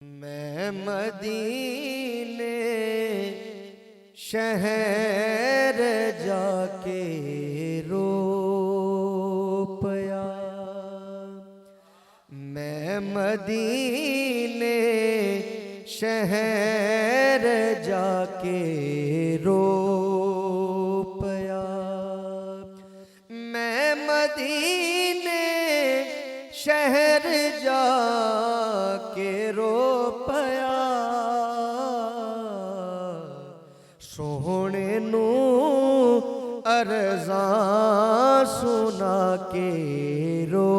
मैं मदीने शहर जाके रो पया। मैं मदीने शहर जाके रो पया। मैं मदीने शहर जाके रो पया। सोहणे नू अरज़ां सुना के रो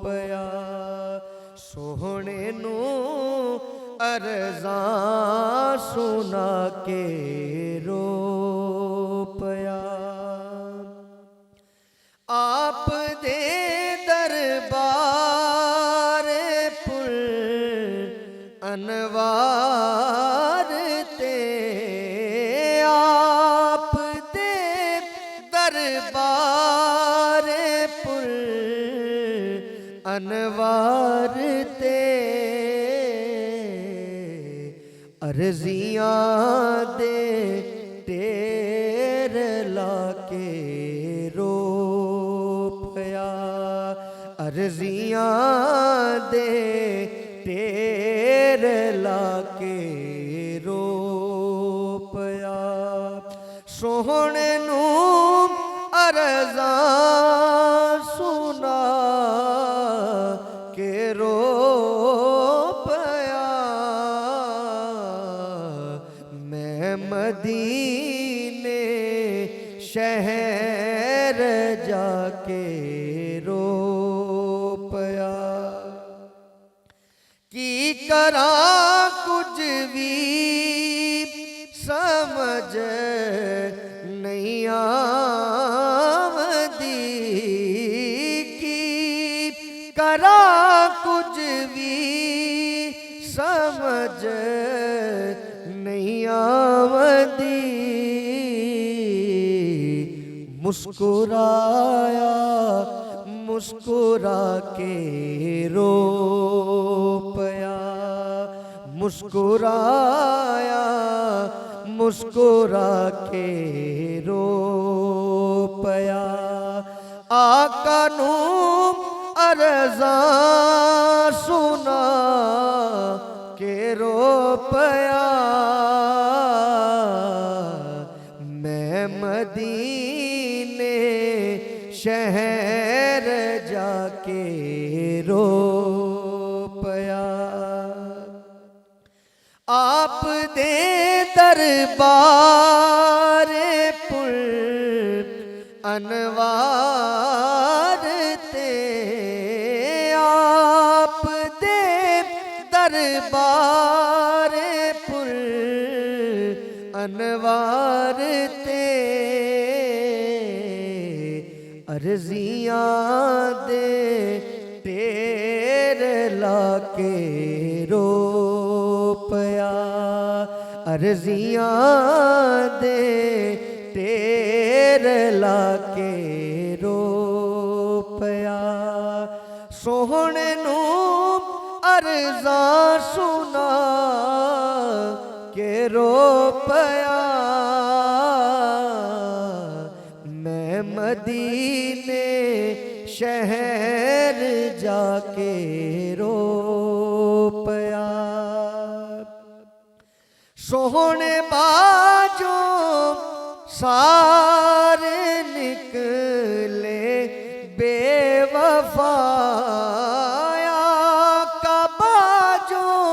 पया। सोहणे नू अरज़ां सुना के रो पया। आप दे दरबार पुर अनवार ते। आप दे दरबार पुर अनवार ते। अर्ज़ियां दे ढेर लाके रो पया। अर्ज़ियां दे ढेर लाके रो पया। सोहणे नू अरज़ां सुना के रो पया। मैं मदीने शहर जाके रो पया। की करा कुछ भी समझ नहीं आवदी। की करा कुछ भी समझ नहीं आवदी। मुस्कुराया मुस्कुरा के रो पया। मुस्कुराया मुस्कुरा के रो पया। आका नू अरज़ां सुना के रो पया। मैं मदीने शहर जाके रो पया। आप दे दरबार पुर अनवार ते। आप दे दरबार पुर अनवार ते। अर्ज़ियां दे ढेर लाके रो पया। अर्ज़ियां दे ढेर लाके रो पया। सोहणे नू अरज़ां सुना के रो पया। मैं मदीने शहर जाके रो पया। सोहणे बाजों सारे निकले बेवफाया। का बाजों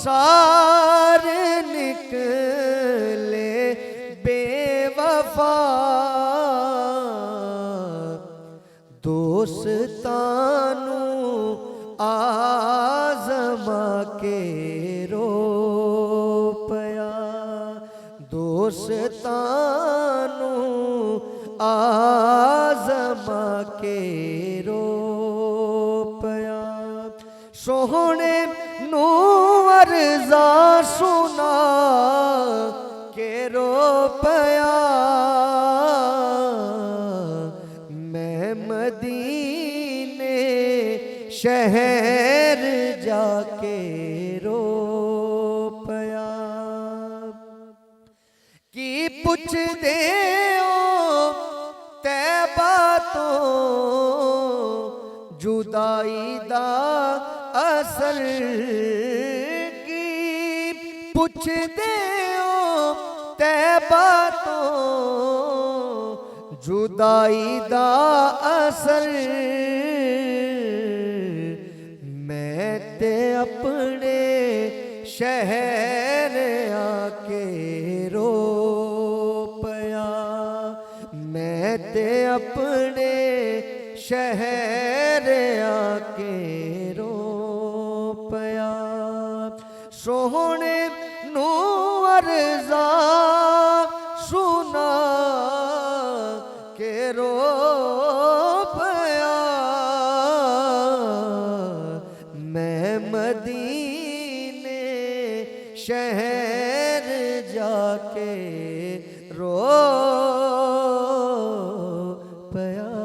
सारे निकले बेवफा। दोस्तानू आज़मा के रो पया। दोस्तानू आज़मा के रो पया। सोहणे नू अरज़ां सुना के रो पया। मैं मदीने शहर जाके रो पया की पुछ दे तैबा तो जुदाई दा असर की पुछ दे तैबा तो जुदाई दा असर मैं ते अपने शहर आके रो पया मैं ते अपने शहर आके रो पया सोहने नू अर्ज़ा सुना के रो पया मैं मदीने शहर जाके रो पया।